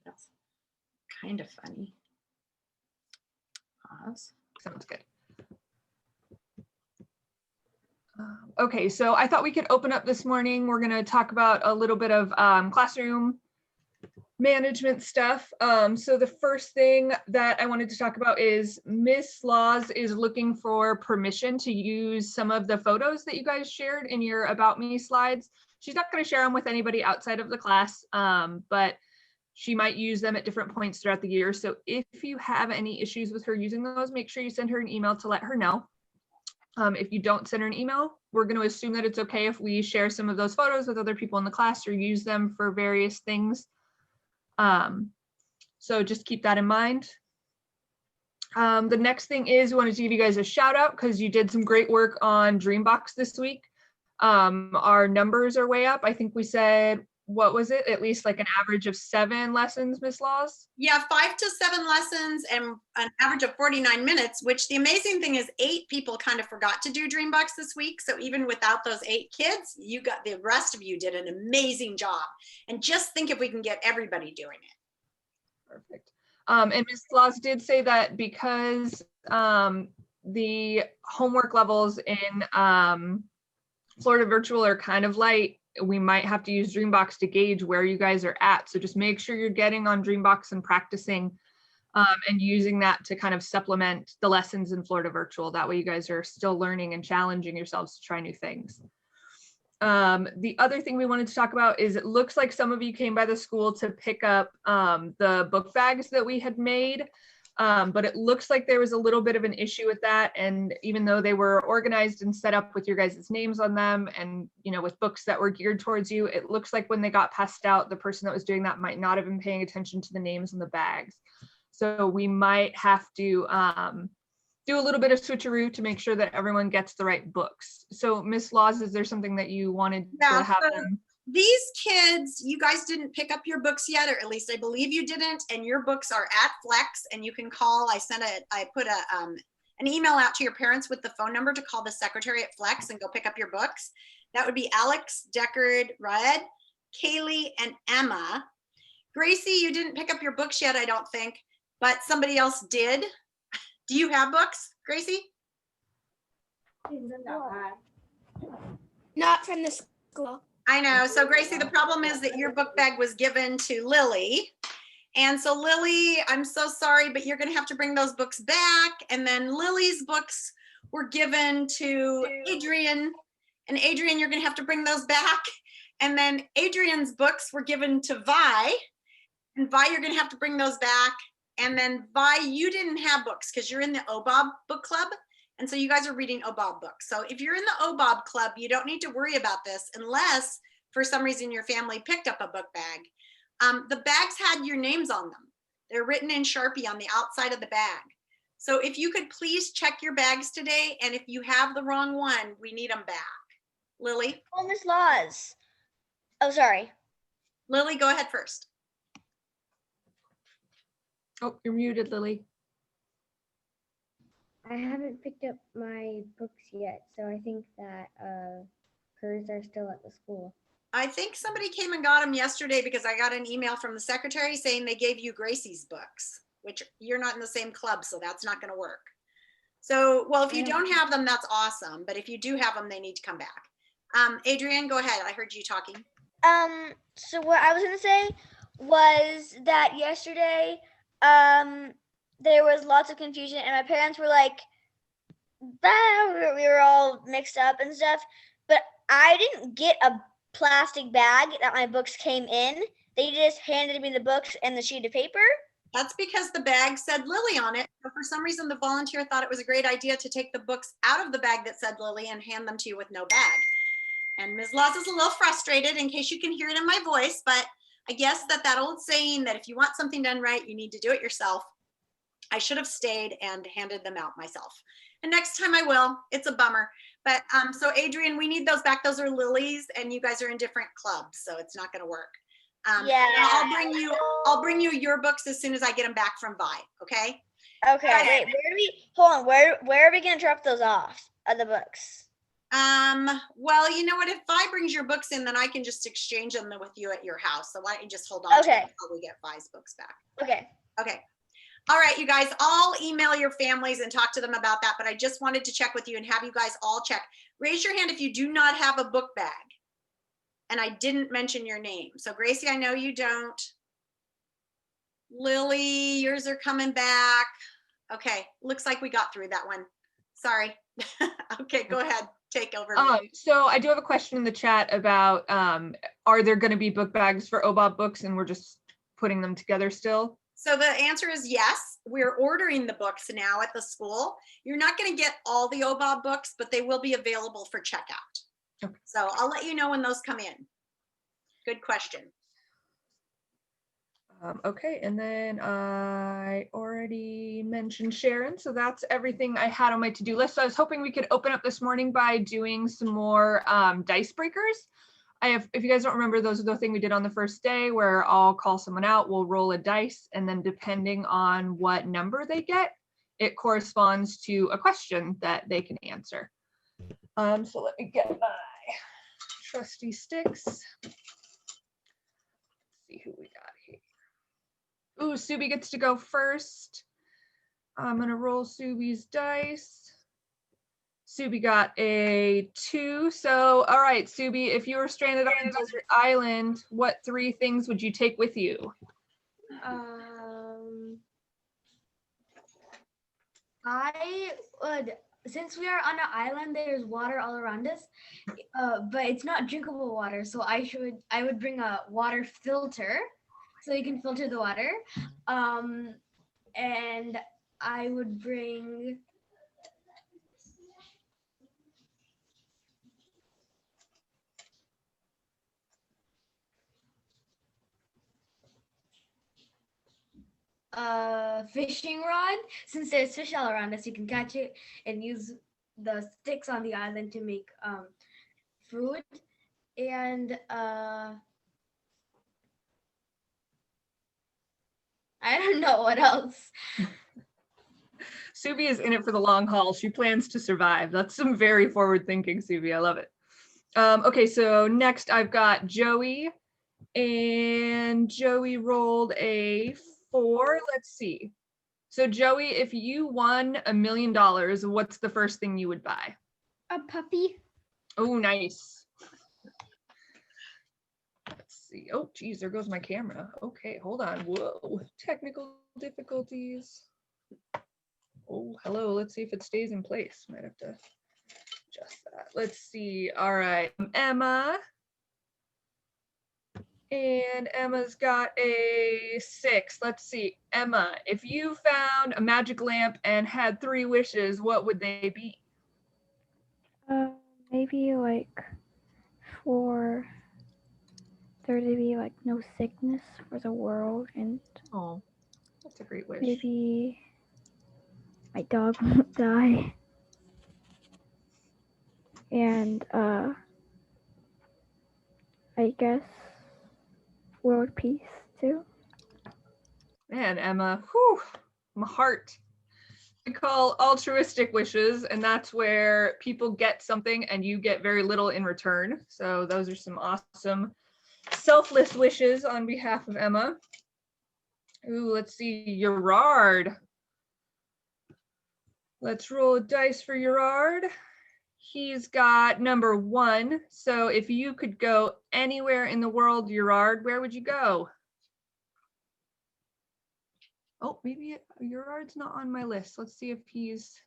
That's kind of funny. Pause. Sounds good. Okay, so I thought we could open up this morning. We're going to talk about a little bit of classroom management stuff. So the first thing that I wanted to talk about is Miss Laws is looking for permission to use some of the photos that you guys shared in your About Me slides. She's not going to share them with anybody outside of the class, but she might use them at different points throughout the year. So if you have any issues with her using those, make sure you send her an email to let her know. If you don't send her an email, we're going to assume that it's okay if we share some of those photos with other people in the class or use them for various things. So just keep that in mind. The next thing is we wanted to give you guys a shout out because you did some great work on Dreambox this week. Our numbers are way up. I think we said, what was it? At least like an average of 7 lessons, Miss Laws? Yeah, 5 to 7 lessons and an average of 49 minutes, which the amazing thing is 8 people kind of forgot to do Dreambox this week. So even without those 8 kids, you got, the rest of you did an amazing job. And just think if we can get everybody doing it. Perfect. And Ms. Laws did say that because the homework levels in Florida Virtual are kind of light, we might have to use Dreambox to gauge where you guys are at. So just make sure you're getting on Dreambox and practicing and using that to kind of supplement the lessons in Florida Virtual. That way you guys are still learning and challenging yourselves to try new things. The other thing we wanted to talk about is it looks like some of you came by the school to pick up the book bags that we had made. But it looks like there was a little bit of an issue with that. And even though they were organized and set up with your guys' names on them and, you know, with books that were geared towards you, it looks like when they got passed out, the person that was doing that might not have been paying attention to the names on the bags. So we might have to do a little bit of switcheroo to make sure that everyone gets the right books. So Miss Laws, is there something that you wanted to have them? These kids, you guys didn't pick up your books yet, or at least I believe you didn't, and your books are at Flex and you can call. I put an email out to your parents with the phone number to call the secretary at Flex and go pick up your books. That would be Alex, Deckard, Raed, Kaylee, and Emma. Gracie, you didn't pick up your books yet, I don't think, but somebody else did. Do you have books, Gracie? Not from the school. I know. So Gracie, the problem is that your book bag was given to Lily. And so Lily, I'm so sorry, but you're going to have to bring those books back. And then Lily's books were given to Adrian. And Adrian, you're going to have to bring those back. And then Adrian's books were given to Vi. And Vi, you're going to have to bring those back. And then Vi, you didn't have books because you're in the OBOB book club. And so you guys are reading OBOB books. So if you're in the OBOB club, you don't need to worry about this unless for some reason your family picked up a book bag. The bags had your names on them. They're written in Sharpie on the outside of the bag. So if you could please check your bags today, and if you have the wrong one, we need them back. Lily? Oh, Miss Laws. Oh, sorry. Lily, go ahead first. Oh, you're muted, Lily. I haven't picked up my books yet, so I think that hers are still at the school. I think somebody came and got them yesterday because I got an email from the secretary saying they gave you Gracie's books, which you're not in the same club, so that's not going to work. So, well, if you don't have them, that's awesome. But if you do have them, they need to come back. Adrienne, go ahead. I heard you talking. So what I was going to say was that yesterday, there was lots of confusion and my parents were like, we were all mixed up and stuff, but I didn't get a plastic bag that my books came in. They just handed me the books and the sheet of paper. That's because the bag said Lily on it. But for some reason, the volunteer thought it was a great idea to take the books out of the bag that said Lily and hand them to you with no bag. And Ms. Laws is a little frustrated in case you can hear it in my voice, but I guess that old saying that if you want something done right, you need to do it yourself. I should have stayed and handed them out myself. And next time I will. It's a bummer. But so Adrienne, we need those back. Those are Lily's and you guys are in different clubs, so it's not gonna work. Yeah. I'll bring you your books as soon as I get them back from Vi, okay? Okay, wait, where are we going to drop those off, the books? Well, you know what? If Vi brings your books in, then I can just exchange them with you at your house. So why don't you just hold on to Okay. them until we get Vi's books back? Okay. Okay. All right, you guys, I'll email your families and talk to them about that, but I just wanted to check with you and have you guys all check. Raise your hand if you do not have a book bag. And I didn't mention your name. So Gracie, I know you don't. Lily, yours are coming back. Okay, looks like we got through that one. Sorry. Okay, go ahead, take over. So I do have a question in the chat about, are there going to be book bags for OBOB books and we're just putting them together still? So the answer is yes. We're ordering the books now at the school. You're not going to get all the OBOB books, but they will be available for checkout. Okay. So I'll let you know when those come in. Good question. Okay, and then I already mentioned Sharon, so that's everything I had on my to-do list. So I was hoping we could open up this morning by doing some more dice breakers. If you guys don't remember, those are the thing we did on the first day where I'll call someone out, we'll roll a dice, and then depending on what number they get, it corresponds to a question that they can answer. So let me get my trusty sticks. Let's see who we got here. Ooh, Subi gets to go first. I'm gonna roll Subi's dice. Subi got a 2. So, all right, Subi, if you were stranded on a desert island, what 3 things would you take with you? I would, since we are on an island, there's water all around us, but it's not drinkable water. So I would bring a water filter, so you can filter the water. And I would bring a fishing rod. Since there's fish all around us, you can catch it and use the sticks on the island to make food. And I don't know what else. Subi is in it for the long haul. She plans to survive. That's some very forward thinking, Subi. I love it. Okay, so next I've got Joey, and Joey rolled a 4. Let's see. So Joey, if you won $1 million, what's the first thing you would buy? A puppy. Oh, nice. Let's see. Oh, geez, there goes my camera. Okay, hold on. Whoa, technical difficulties. Oh, hello. Let's see if it stays in place. Might have to adjust that. Let's see. All right, Emma. And Emma's got a 6. Let's see. Emma, if you found a magic lamp and had 3 wishes, what would they be? Maybe like for there to be like no sickness for the world, and Oh, that's a great wish. maybe my dog won't die, and I guess world peace too. Man, Emma, whew, my heart. We call altruistic wishes, and that's where people get something and you get very little in return. So those are some awesome selfless wishes on behalf of Emma. Ooh, let's see, Gerard. Let's roll a dice for Gerard. He's got number 1. So if you could go anywhere in the world, Gerard, where would you go? Oh, maybe Gerard's not on my list. Let's see if he's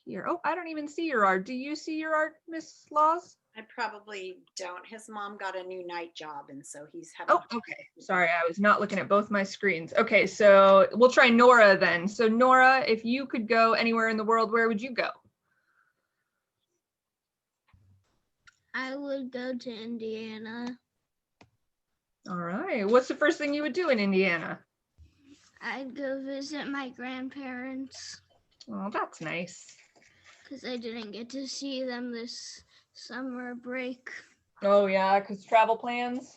here. Oh, I don't even see Gerard. Do you see Gerard, Miss Laws? I probably don't. His mom got a new night job, and so he's having. Oh, okay. Sorry, I was not looking at both my screens. Okay, so we'll try Nora then. So Nora, if you could go anywhere in the world, where would you go? I would go to Indiana. All right. What's the first thing you would do in Indiana? I'd go visit my grandparents Oh, that's nice. because I didn't get to see them this summer break. Oh, yeah, because travel plans.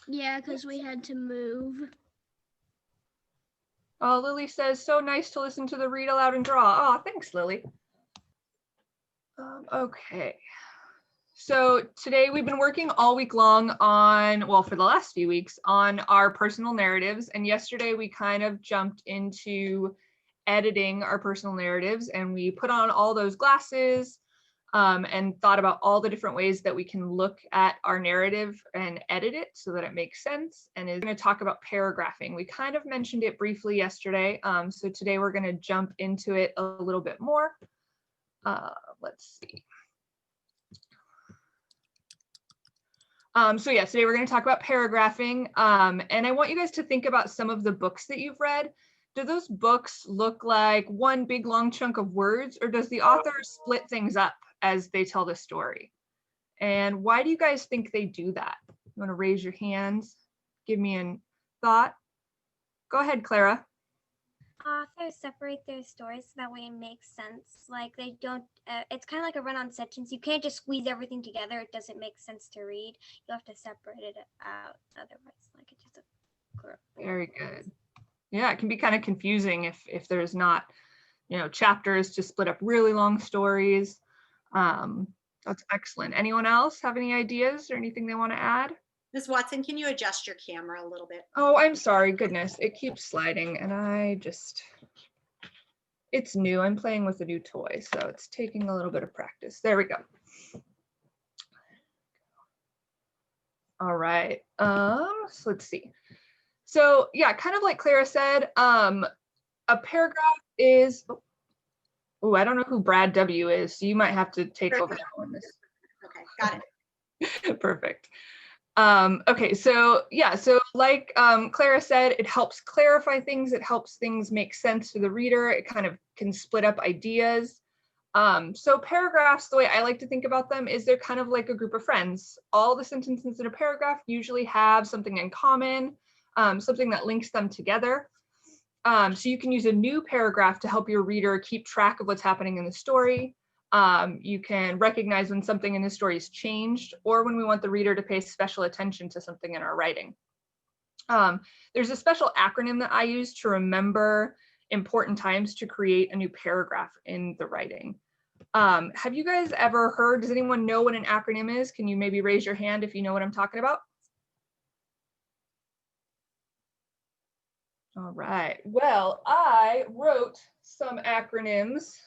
Yeah, because we had to move. Oh, Lily says, so nice to listen to the read aloud and draw. Oh, thanks, Lily. Okay. So today we've been working all week long on, well, for the last few weeks, on our personal narratives. And yesterday we kind of jumped into editing our personal narratives, and we put on all those glasses and thought about all the different ways that we can look at our narrative and edit it so that it makes sense, and is going to talk about paragraphing. We kind of mentioned it briefly yesterday. So today we're going to jump into it a little bit more. Let's see. So yeah, today we're going to talk about paragraphing. And I want you guys to think about some of the books that you've read. Do those books look like one big long chunk of words, or does the author split things up as they tell the story? And why do you guys think they do that? You want to raise your hands? Give me a thought. Go ahead, Clara. Authors separate their stories so that way it makes sense. Like they don't, it's kind of like a run-on sentence. You can't just squeeze everything together. It doesn't make sense to read. You have to separate it out. Otherwise, like it's just a Very good. Yeah, it can be kind of confusing if there's not, chapters to split up really long stories. That's excellent. Anyone else have any ideas or anything they want to add? Ms. Watson, can you adjust your camera a little bit? Oh, I'm sorry. Goodness, it keeps sliding and it's new. I'm playing with a new toy, so it's taking a little bit of practice. There we go. All right. So let's see. So yeah, kind of like Clara said, a paragraph is, oh, I don't know who Brad W is, so you might have to take over that one. Okay, got it. Perfect. Okay, so yeah, so like Clara said, it helps clarify things, it helps things make sense to the reader, it kind of can split up ideas. So paragraphs, the way I like to think about them is they're kind of like a group of friends. All the sentences in a paragraph usually have something in common, something that links them together. So you can use a new paragraph to help your reader keep track of what's happening in the story. You can recognize when something in the story is changed, or when we want the reader to pay special attention to something in our writing. There's a special acronym that I use to remember important times to create a new paragraph in the writing. Have you guys ever heard, does anyone know what an acronym is? Can you maybe raise your hand if you know what I'm talking about? All right, well, I wrote some acronyms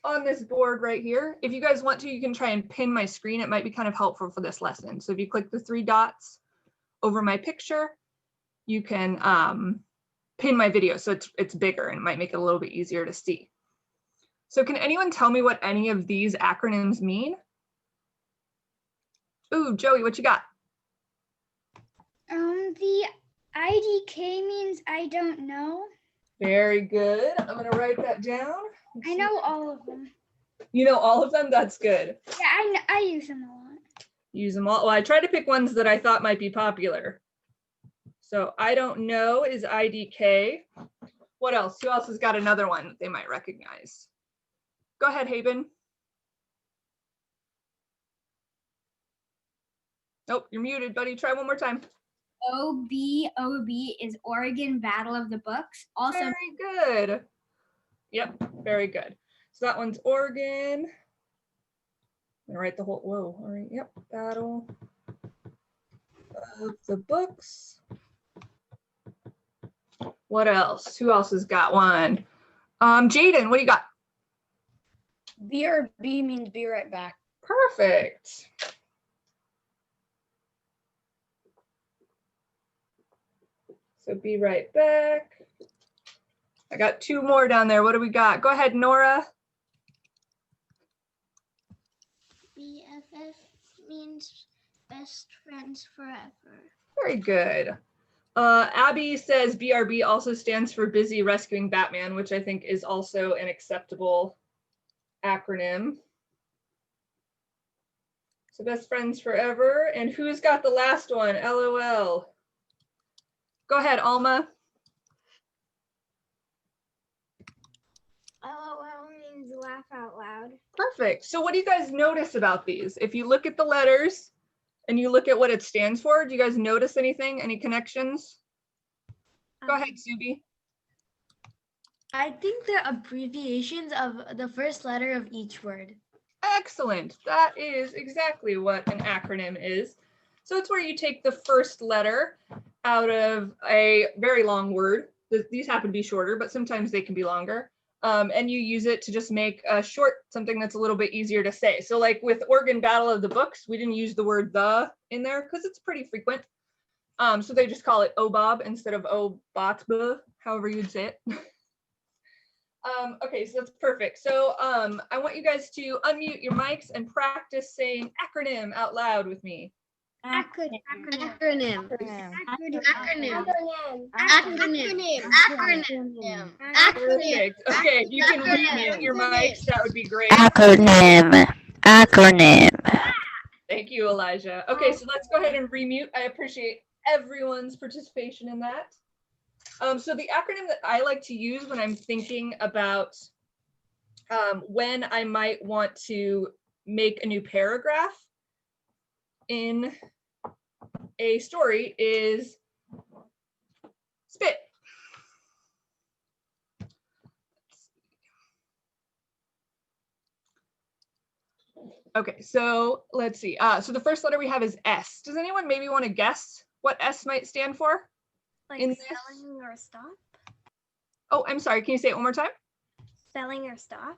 on this board right here. If you guys want to, you can try and pin my screen. It might be kind of helpful for this lesson. So if you click the 3 dots over my picture, you can pin my video so it's bigger, and it might make it a little bit easier to see. So can anyone tell me what any of these acronyms mean? Ooh, Joey, what you got? The IDK means I don't know. Very good. I'm gonna write that down. I know all of them. You know all of them? That's good. Yeah, I use them a lot. Use them all. Well, I tried to pick ones that I thought might be popular. So I don't know is IDK. What else? Who else has got another one that they might recognize? Go ahead, Haben. Nope, you're muted, buddy. Try one more time. OB is Oregon Battle of the Books. Also, very good. Yep, very good. So that one's Oregon. I'm gonna write the whole, whoa, all right, yep, Battle of the Books. What else? Who else has got one? Jaden, what do you got? BRB means be right back. Perfect. So be right back. I got 2 more down there. What do we got? Go ahead, Nora. BFF means best friends forever. Very good. Abby says BRB also stands for Busy Rescuing Batman, which I think is also an acceptable acronym. So best friends forever. And who's got the last one? LOL. Go ahead, Alma. LOL means laugh out loud. Perfect. So what do you guys notice about these? If you look at the letters and you look at what it stands for, do you guys notice anything? Any connections? Go ahead, Subi. I think they're abbreviations of the first letter of each word. Excellent. That is exactly what an acronym is. So it's where you take the first letter out of a very long word. These happen to be shorter, but sometimes they can be longer. And you use it to just make a short something that's a little bit easier to say. So like with Oregon Battle of the Books, we didn't use the word the in there because it's pretty frequent. So they just call it OBOB instead of OBOTB, however you'd say it. Okay, so that's perfect. So I want you guys to unmute your mics and practice saying acronym out loud with me. Acronym. Acronym. Acronym. Perfect. Okay, if you can remute your mics, that would be great. Acronym. Thank you, Elijah. Okay, so let's go ahead and remute. I appreciate everyone's participation in that. So the acronym that I like to use when I'm thinking about when I might want to make a new paragraph in a story is SPIT. Okay, so let's see. So the first letter we have is S. Does anyone maybe want to guess what S might stand for? Like in spelling or stop? Oh, I'm sorry. Can you say it one more time? Spelling or stop?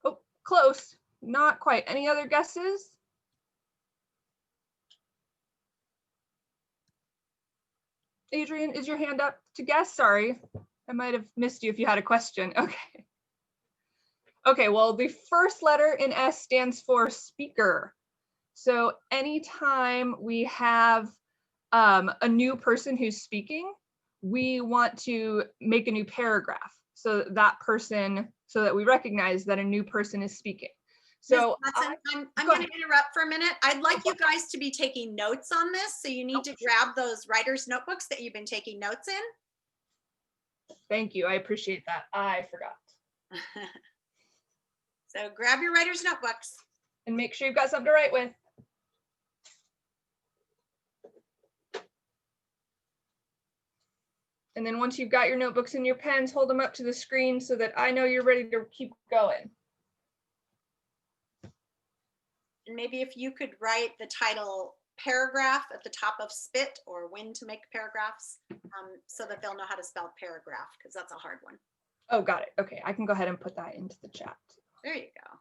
Oh, close. Not quite. Any other guesses? Adrian, is your hand up to guess? Sorry, I might have missed you if you had a question. Okay. Okay, well, the first letter in S stands for speaker. So anytime we have a new person who's speaking, we want to make a new paragraph so that we recognize that a new person is speaking. So I'm going to interrupt for a minute. I'd like you guys to be taking notes on this. So you need to grab those writer's notebooks that you've been taking notes in. Thank you. I appreciate that. I forgot. So grab your writer's notebooks. And make sure you've got something to write with. And then once you've got your notebooks and your pens, hold them up to the screen so that I know you're ready to keep going. And maybe if you could write the title paragraph at the top of SPIT or when to make paragraphs so that they'll know how to spell paragraph, because that's a hard one. Oh, got it. Okay, I can go ahead and put that into the chat. There you go.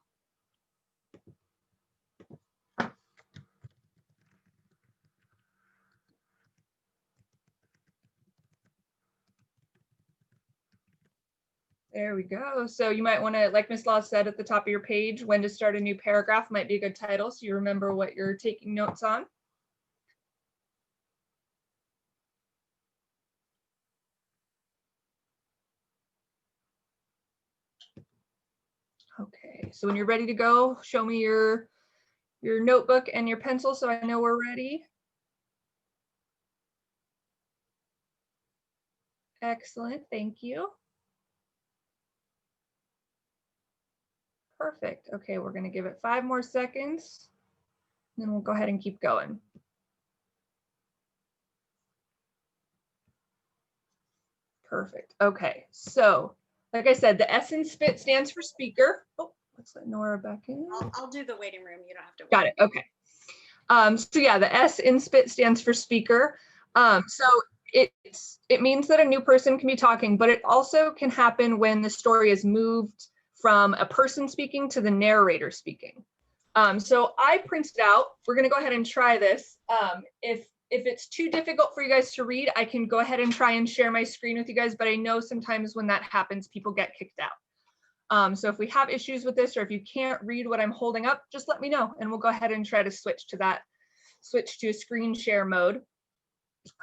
There we go. So you might want to, like Ms. Law said at the top of your page, when to start a new paragraph might be a good title so you remember what you're taking notes on. Okay, so when you're ready to go, show me your notebook and your pencil so I know we're ready. Excellent, thank you. Perfect. Okay, we're going to give it 5 more seconds. Then we'll go ahead and keep going. Perfect. Okay, so like I said, the S in SPIT stands for speaker. Oh, let's let Nora back in. I'll do the waiting room. You don't have to wait. Got it. Okay. So yeah, the S in SPIT stands for speaker. So it means that a new person can be talking, but it also can happen when the story is moved from a person speaking to the narrator speaking. So I printed out, we're gonna go ahead and try this. If it's too difficult for you guys to read, I can go ahead and try and share my screen with you guys, but I know sometimes when that happens, people get kicked out. So if we have issues with this, or if you can't read what I'm holding up, just let me know and we'll go ahead and try to switch to a screen share mode.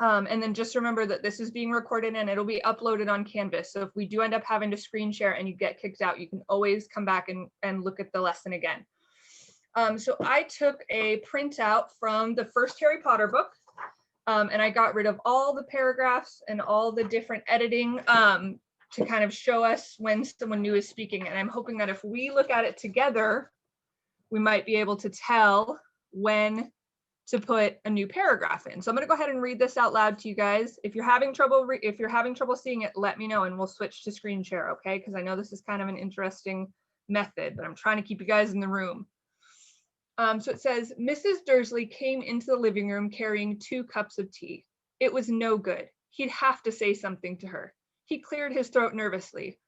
And then just remember that this is being recorded and it'll be uploaded on Canvas. So if we do end up having to screen share and you get kicked out, you can always come back and look at the lesson again. So I took a printout from the first Harry Potter book, and I got rid of all the paragraphs and all the different editing to kind of show us when someone new is speaking. And I'm hoping that if we look at it together, we might be able to tell when to put a new paragraph in. So I'm going to go ahead and read this out loud to you guys. If you're having trouble seeing it, let me know and we'll switch to screen share, okay? Because I know this is kind of an interesting method, but I'm trying to keep you guys in the room. So it says, Mrs. Dursley came into the living room carrying 2 cups of tea. It was no good. He'd have to say something to her. He cleared his throat nervously.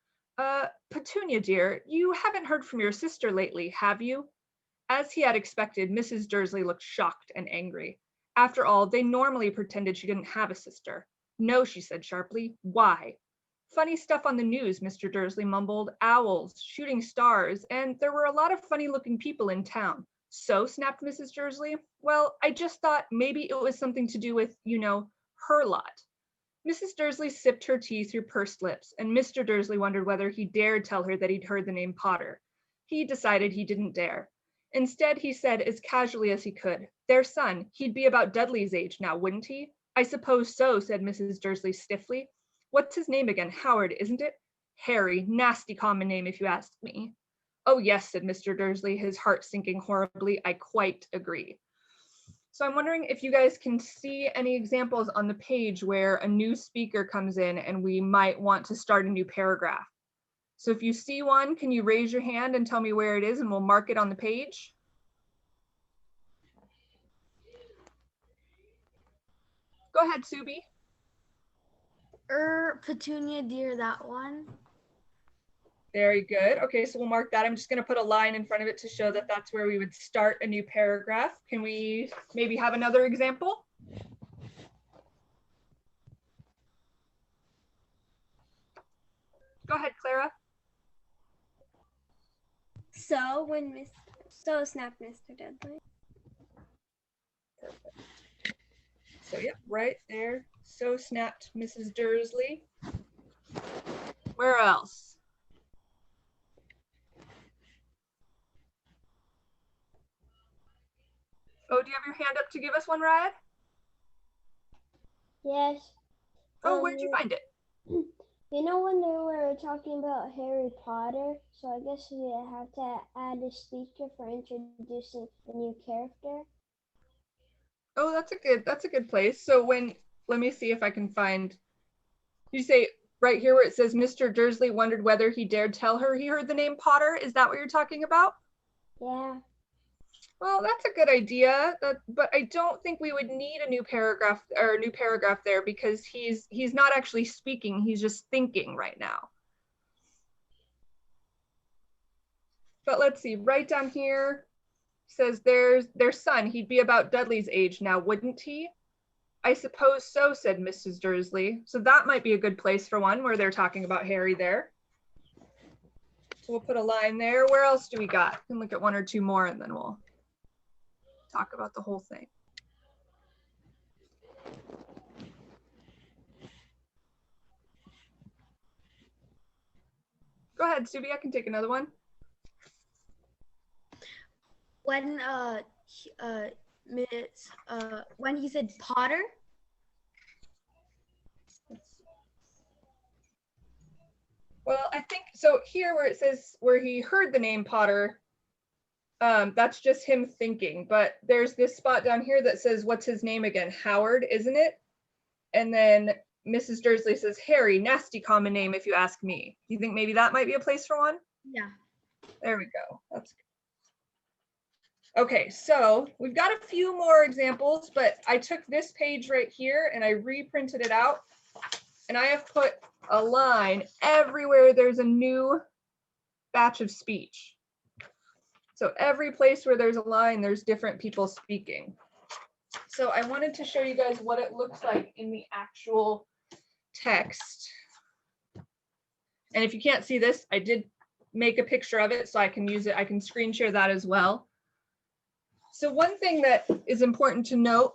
Petunia, dear, you haven't heard from your sister lately, have you? As he had expected, Mrs. Dursley looked shocked and angry. After all, they normally pretended she didn't have a sister. No, she said sharply. Why? Funny stuff on the news, Mr. Dursley mumbled. Owls, shooting stars, and there were a lot of funny-looking people in town. So, snapped Mrs. Dursley. Well, I just thought maybe it was something to do with, her lot. Mrs. Dursley sipped her tea through pursed lips, and Mr. Dursley wondered whether he dared tell her that he'd heard the name Potter. He decided he didn't dare. Instead, he said as casually as he could, their son, he'd be about Dudley's age now, wouldn't he? I suppose so, said Mrs. Dursley stiffly. What's his name again? Howard, isn't it? Harry, nasty common name if you ask me. Oh yes, said Mr. Dursley, his heart sinking horribly. I quite agree. So I'm wondering if you guys can see any examples on the page where a new speaker comes in and we might want to start a new paragraph. So if you see one, can you raise your hand and tell me where it is and we'll mark it on the page? Go ahead, Subi. Petunia, dear, that one. Very good. Okay, so we'll mark that. I'm just going to put a line in front of it to show that that's where we would start a new paragraph. Can we maybe have another example? Go ahead, Clara. So snapped Mr. Dudley. Perfect. So yeah, right there. So snapped Mrs. Dursley. Where else? Oh, do you have your hand up to give us one, Riot? Yes. Oh, where'd you find it? You know when they were talking about Harry Potter, so I guess we have to add a speaker for introducing the new character. Oh, that's a good place. So let me see if I can find, you say right here where it says Mr. Dursley wondered whether he dared tell her he heard the name Potter. Is that what you're talking about? Yeah. Well, that's a good idea, but I don't think we would need a new paragraph there because he's not actually speaking, he's just thinking right now. But let's see, right down here says there's their son, he'd be about Dudley's age now, wouldn't he? I suppose so, said Mrs. Dursley. So that might be a good place for one where they're talking about Harry there. So we'll put a line there. Where else do we got? We can look at one or two more and then we'll talk about the whole thing. Go ahead, Subi, I can take another one. When he said Potter. Well, I think so here where it says where he heard the name Potter, that's just him thinking, but there's this spot down here that says, what's his name again? Howard, isn't it? And then Mrs. Dursley says, Harry, nasty common name if you ask me. Do you think maybe that might be a place for one? Yeah. There we go. That's good. Okay, so we've got a few more examples, but I took this page right here and I reprinted it out. And I have put a line everywhere there's a new batch of speech. So every place where there's a line, there's different people speaking. So I wanted to show you guys what it looks like in the actual text. And if you can't see this, I did make a picture of it so I can use it. I can screen share that as well. So one thing that is important to note,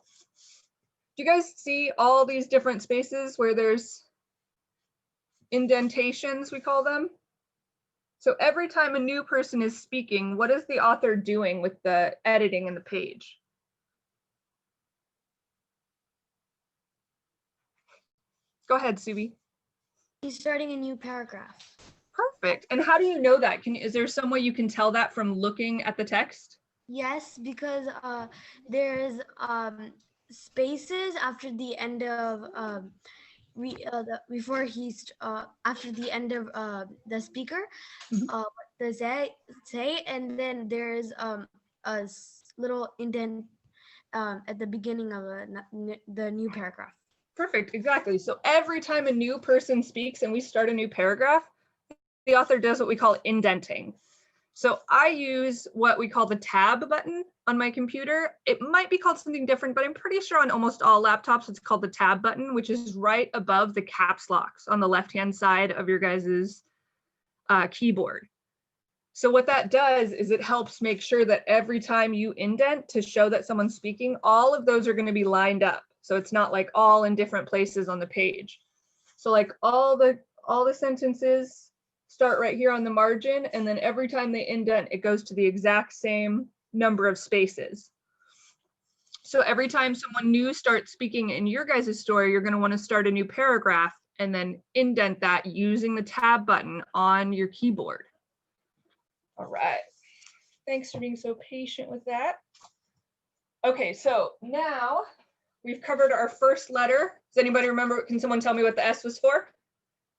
do you guys see all these different spaces where there's indentations, we call them? So every time a new person is speaking, what is the author doing with the editing in the page? Go ahead, Subi. He's starting a new paragraph. Perfect. And how do you know that? Is there some way you can tell that from looking at the text? Yes, because there's spaces after the end of after the end of the speaker, what they say, and then there's little indent at the beginning of the new paragraph. Perfect, exactly. So every time a new person speaks and we start a new paragraph, the author does what we call indenting. So I use what we call the tab button on my computer. It might be called something different, but I'm pretty sure on almost all laptops it's called the tab button, which is right above the caps locks on the left-hand side of your guys's keyboard. So what that does is it helps make sure that every time you indent to show that someone's speaking, all of those are going to be lined up. So it's not like all in different places on the page. So like all the sentences start right here on the margin, and then every time they indent, it goes to the exact same number of spaces. So every time someone new starts speaking in your guys' story, you're going to want to start a new paragraph and then indent that using the tab button on your keyboard. All right. Thanks for being so patient with that. Okay, so now we've covered our first letter. Does anybody remember? Can someone tell me what the S was for?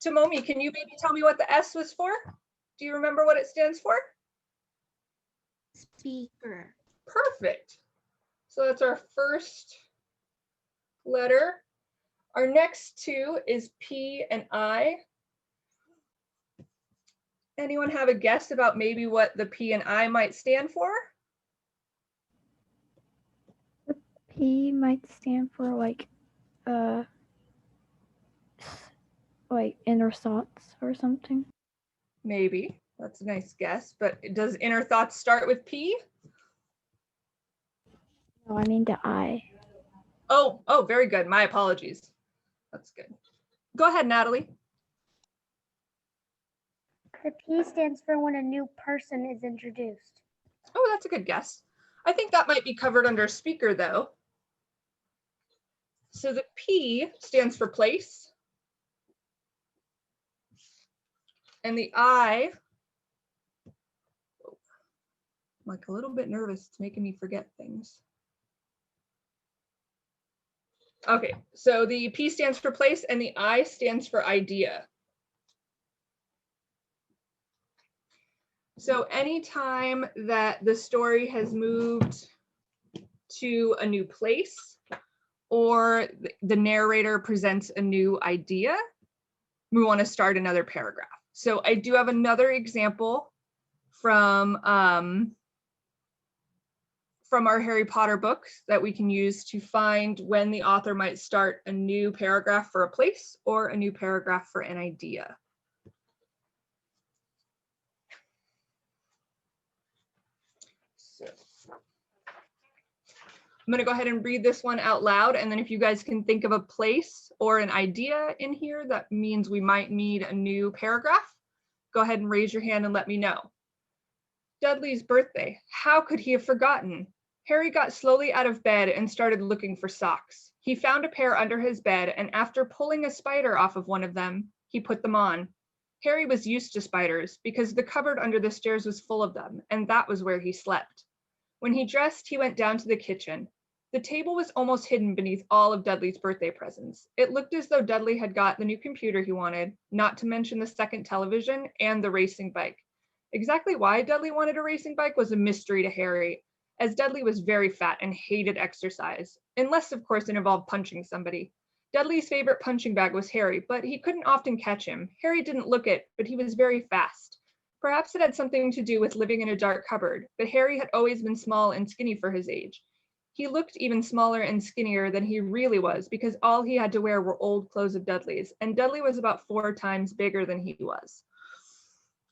Tomomi, can you maybe tell me what the S was for? Do you remember what it stands for? Speaker. Perfect. So that's our first letter. Our next two is P and I. Anyone have a guess about maybe what the P and I might stand for? The P might stand for like inner thoughts or something. Maybe. That's a nice guess. But does inner thoughts start with P? No, I mean the I. Oh, very good. My apologies. That's good. Go ahead, Natalie. The P stands for when a new person is introduced. Oh, that's a good guess. I think that might be covered under speaker though. So the P stands for place. And the I, I'm like a little bit nervous. It's making me forget things. Okay, so the P stands for place and the I stands for idea. So anytime that the story has moved to a new place or the narrator presents a new idea, we want to start another paragraph. So I do have another example from our Harry Potter books that we can use to find when the author might start a new paragraph for a place or a new paragraph for an idea. So I'm going to go ahead and read this one out loud, and then if you guys can think of a place or an idea in here that means we might need a new paragraph, go ahead and raise your hand and let me know. Dudley's birthday. How could he have forgotten? Harry got slowly out of bed and started looking for socks. He found a pair under his bed, and after pulling a spider off of one of them, he put them on. Harry was used to spiders because the cupboard under the stairs was full of them, and that was where he slept. When he dressed, he went down to the kitchen. The table was almost hidden beneath all of Dudley's birthday presents. It looked as though Dudley had got the new computer he wanted, not to mention the second television and the racing bike. Exactly why Dudley wanted a racing bike was a mystery to Harry, as Dudley was very fat and hated exercise, unless of course it involved punching somebody. Dudley's favorite punching bag was Harry, but he couldn't often catch him. Harry didn't look it, but he was very fast. Perhaps it had something to do with living in a dark cupboard, but Harry had always been small and skinny for his age. He looked even smaller and skinnier than he really was because all he had to wear were old clothes of Dudley's, and Dudley was about 4 times bigger than he was.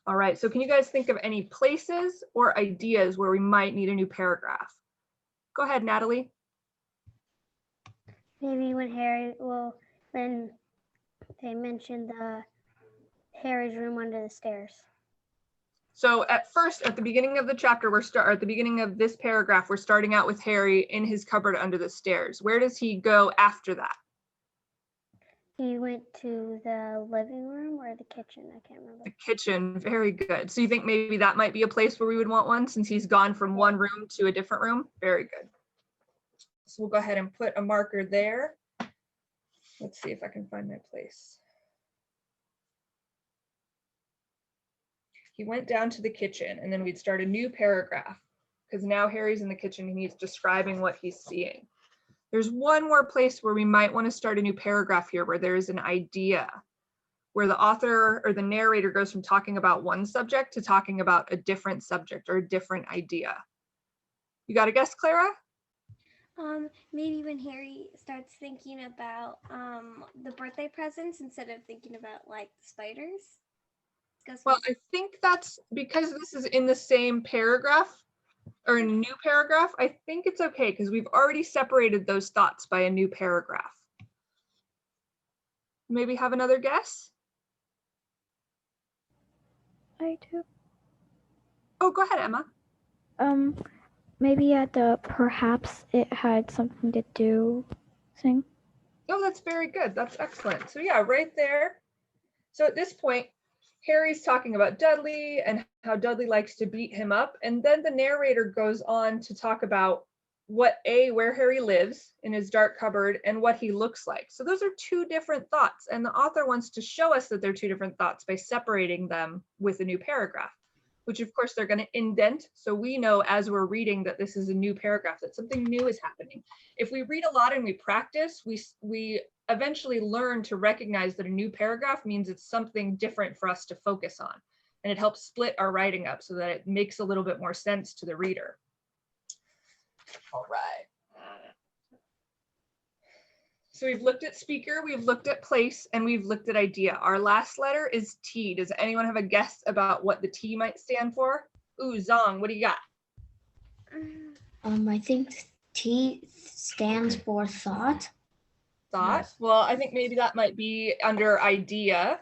All right, so can you guys think of any places or ideas where we might need a new paragraph? Go ahead, Natalie. Maybe when they mentioned Harry's room under the stairs. So at the beginning of the chapter, at the beginning of this paragraph, we're starting out with Harry in his cupboard under the stairs. Where does he go after that? He went to the living room or the kitchen, I can't remember. The kitchen, very good. So you think maybe that might be a place where we would want one since he's gone from one room to a different room? Very good. So we'll go ahead and put a marker there. Let's see if I can find my place. He went down to the kitchen, and then we'd start a new paragraph because now Harry's in the kitchen and he's describing what he's seeing. There's one more place where we might want to start a new paragraph here where there is an idea, where the author or the narrator goes from talking about one subject to talking about a different subject or a different idea. You got a guess, Clara? Maybe when Harry starts thinking about the birthday presents instead of thinking about like spiders. Well, I think that's because this is in the same paragraph or a new paragraph. I think it's okay because we've already separated those thoughts by a new paragraph. Maybe have another guess? I do. Oh, go ahead, Emma. Maybe at the perhaps it had something to do thing. Oh, that's very good. That's excellent. So yeah, right there. So at this point, Harry's talking about Dudley and how Dudley likes to beat him up. And then the narrator goes on to talk about where Harry lives in his dark cupboard and what he looks like. So those are two different thoughts. And the author wants to show us that they're two different thoughts by separating them with a new paragraph, which of course they're going to indent. So we know as we're reading that this is a new paragraph, that something new is happening. If we read a lot and we practice, we eventually learn to recognize that a new paragraph means it's something different for us to focus on. And it helps split our writing up so that it makes a little bit more sense to the reader. All right. So we've looked at speaker, we've looked at place, and we've looked at idea. Our last letter is T. Does anyone have a guess about what the T might stand for? Ooh, Zong, what do you got? I think T stands for thought. Thought? Yes. Well, I think maybe that might be under idea.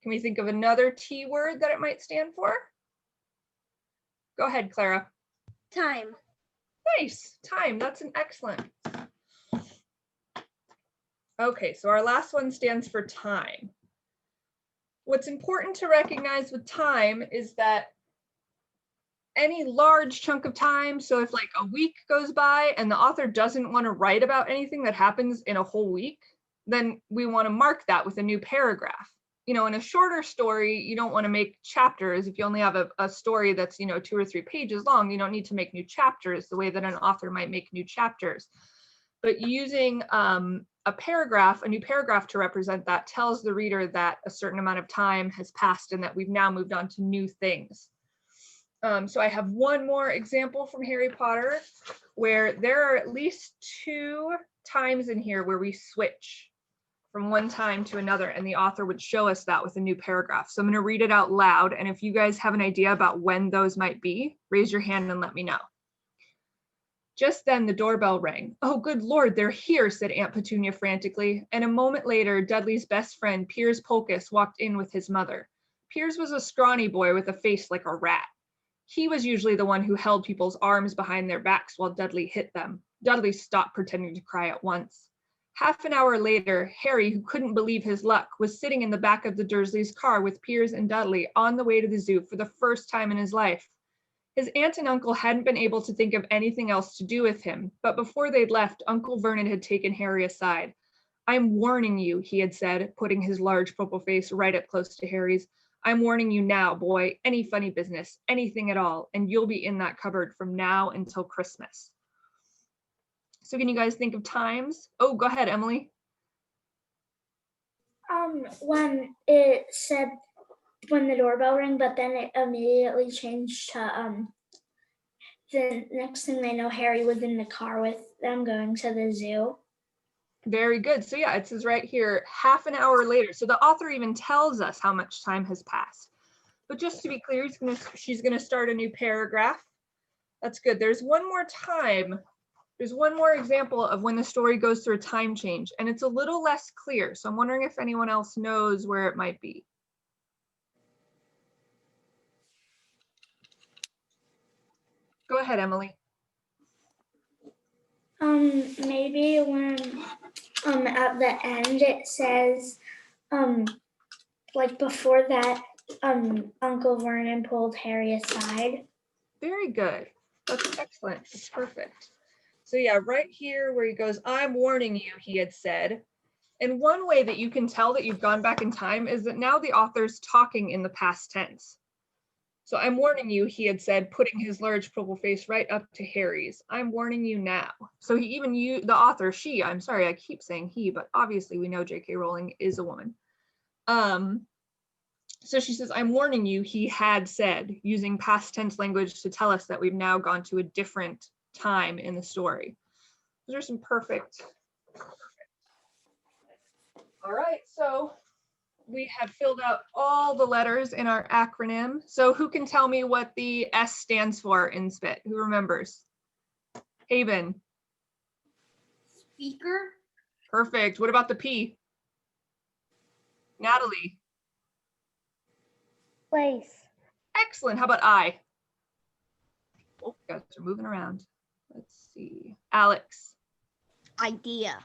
Can we think of another T word that it might stand for? Go ahead, Clara. Time. Nice, time. That's an excellent. Okay, so our last one stands for time. What's important to recognize with time is that any large chunk of time, so if like a week goes by and the author doesn't want to write about anything that happens in a whole week, then we want to mark that with a new paragraph. You know, in a shorter story, you don't want to make chapters. If you only have a story that's, 2 or 3 pages long, you don't need to make new chapters the way that an author might make new chapters. But using a new paragraph to represent that tells the reader that a certain amount of time has passed and that we've now moved on to new things. So I have one more example from Harry Potter where there are at least 2 times in here where we switch from one time to another, and the author would show us that with a new paragraph. So I'm going to read it out loud, and if you guys have an idea about when those might be, raise your hand and let me know. Just then the doorbell rang. "Oh, good Lord, they're here," said Aunt Petunia frantically, and a moment later, Dudley's best friend, Piers Polkiss, walked in with his mother. Piers was a scrawny boy with a face like a rat. He was usually the one who held people's arms behind their backs while Dudley hit them. Dudley stopped pretending to cry at once. Half an hour later, Harry, who couldn't believe his luck, was sitting in the back of the Dursleys' car with Piers and Dudley on the way to the zoo for the first time in his life. His aunt and uncle hadn't been able to think of anything else to do with him, but before they'd left, Uncle Vernon had taken Harry aside. "I'm warning you," he had said, putting his large purple face right up close to Harry's. "I'm warning you now, boy. Any funny business, anything at all, and you'll be in that cupboard from now until Christmas." So can you guys think of times? Oh, go ahead, Emily. When it said when the doorbell rang, but then it immediately changed to the next thing they know, Harry was in the car with them going to the zoo. Very good. So yeah, it says right here, half an hour later. So the author even tells us how much time has passed. But just to be clear, she's gonna start a new paragraph. That's good. There's one more time. There's one more example of when the story goes through a time change, and it's a little less clear. So I'm wondering if anyone else knows where it might be. Go ahead, Emily. Maybe when at the end it says like before that Uncle Vernon pulled Harry aside. Very good. That's excellent. That's perfect. So yeah, right here where he goes, "I'm warning you," he had said. And one way that you can tell that you've gone back in time is that now the author's talking in the past tense. So I'm warning you, he had said, putting his large purple face right up to Harry's. I'm warning you now. So he even the author, she, I'm sorry, I keep saying he, but obviously we know J.K. Rowling is a woman. So she says, I'm warning you, he had said, using past tense language to tell us that we've now gone to a different time in the story. Those are some perfect. All right, so we have filled out all the letters in our acronym. So who can tell me what the S stands for in SPIT? Who remembers? Haven. Speaker. Perfect. What about the P? Natalie. Place. Excellent. How about I? Oh, you guys are moving around. Let's see. Alex. Idea.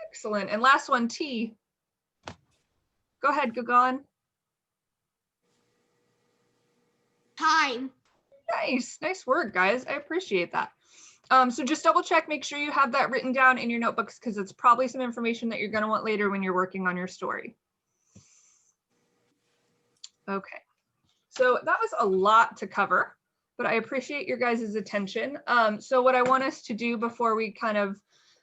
Excellent. And last one, T. Go ahead, Gagan. Time. Nice. Nice work, guys. I appreciate that. So just double check, make sure you have that written down in your notebooks because it's probably some information that you're going to want later when you're working on your story. Okay. So that was a lot to cover, but I appreciate your guys' attention. So what I want us to do before we kind of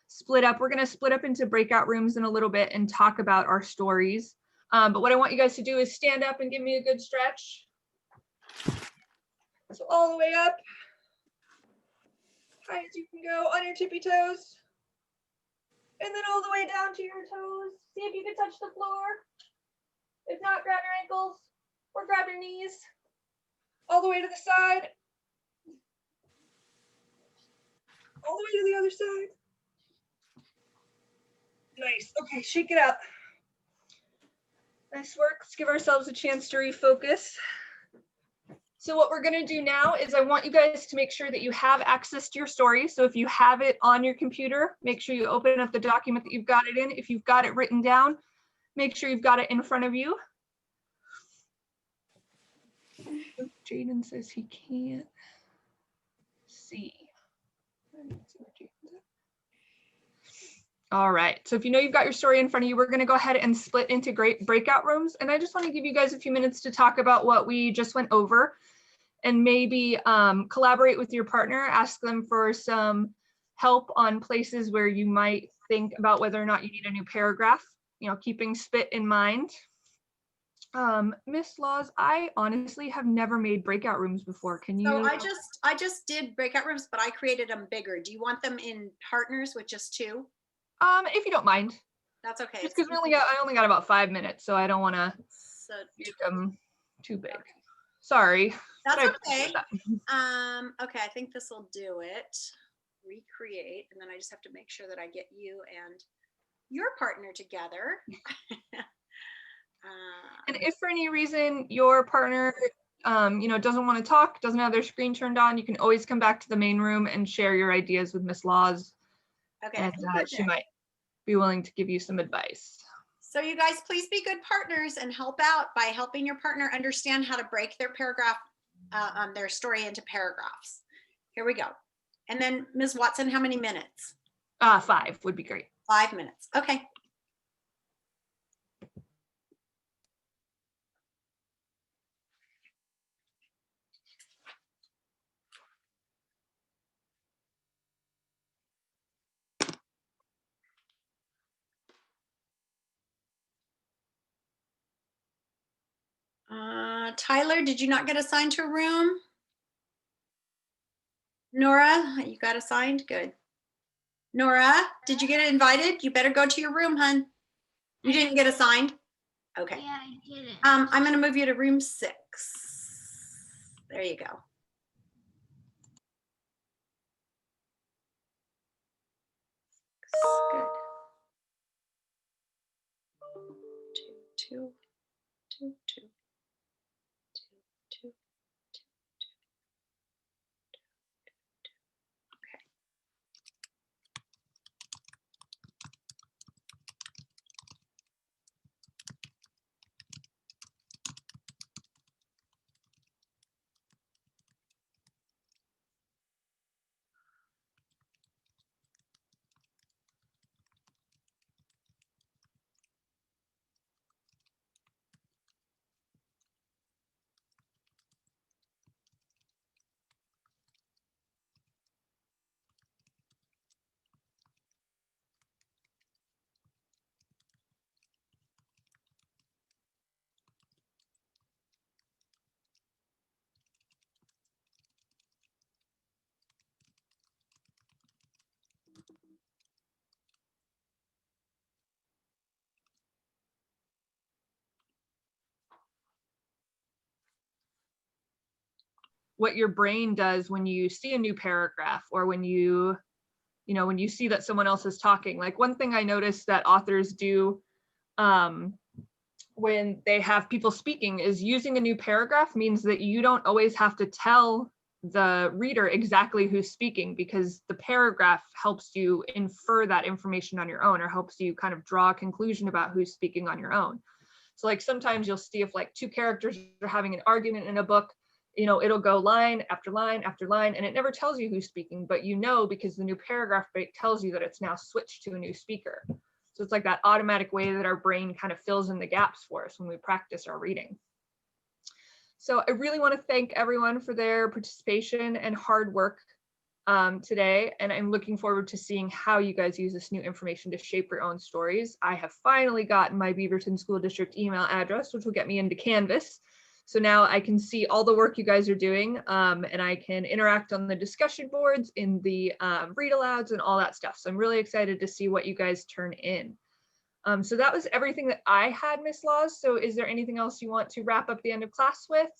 split up, we're going to split up into breakout rooms in a little bit and talk about our stories. But what I want you guys to do is stand up and give me a good stretch. So all the way up, high as you can go on your tippy toes. And then all the way down to your toes. See if you can touch the floor. If not, grab your ankles or grab your knees. All the way to the side. All the way to the other side. Nice. Okay, shake it out. Nice work. Let's give ourselves a chance to refocus. So what we're going to do now is I want you guys to make sure that you have access to your story. So if you have it on your computer, make sure you open up the document that you've got it in. If you've got it written down, make sure you've got it in front of you. Jaden says he can't see. All right, so if you know you've got your story in front of you, we're going to go ahead and split into great breakout rooms. And I just want to give you guys a few minutes to talk about what we just went over and maybe collaborate with your partner, ask them for some help on places where you might think about whether or not you need a new paragraph, you know, keeping SPIT in mind. Miss Laws, I honestly have never made breakout rooms before. Can you? So I just did breakout rooms, but I created them bigger. Do you want them in partners with just two? If you don't mind. That's okay. Just because I only got about 5 minutes, so I don't want to make them too big. Sorry. That's okay. Okay, I think this will do it. Recreate, and then I just have to make sure that I get you and your partner together. And if for any reason your partner, doesn't want to talk, doesn't have their screen turned on, you can always come back to the main room and share your ideas with Miss Laws. Okay. And she might be willing to give you some advice. So you guys, please be good partners and help out by helping your partner understand how to break their paragraph, their story into paragraphs. Here we go. And then Ms. Watson, how many minutes? 5 would be great. 5 minutes. Okay. Tyler, did you not get assigned to a room? Nora, you got assigned? Good. Nora, did you get invited? You better go to your room, hun. You didn't get assigned? Okay. Yeah, I didn't. I'm going to move you to room 6. There you go. Good. 2, 2, 2, 2. what your brain does when you see a new paragraph, or when you see that someone else is talking. Like, one thing I noticed that authors do when they have people speaking is using a new paragraph means that you don't always have to tell the reader exactly who's speaking, because the paragraph helps you infer that information on your own, or helps you kind of draw a conclusion about who's speaking on your own. So like sometimes you'll see if like two characters are having an argument in a book, it'll go line after line after line, and it never tells you who's speaking, but because the new paragraph break tells you that it's now switched to a new speaker. So it's like that automatic way that our brain kind of fills in the gaps for us when we practice our reading. So I really want to thank everyone for their participation and hard work today. And I'm looking forward to seeing how you guys use this new information to shape your own stories. I have finally gotten my Beaverton School District email address, which will get me into Canvas. So now I can see all the work you guys are doing, and I can interact on the discussion boards, in the read alouds and all that stuff. So I'm really excited to see what you guys turn in. So that was everything that I had, Miss Laws. So is there anything else you want to wrap up the end of class with?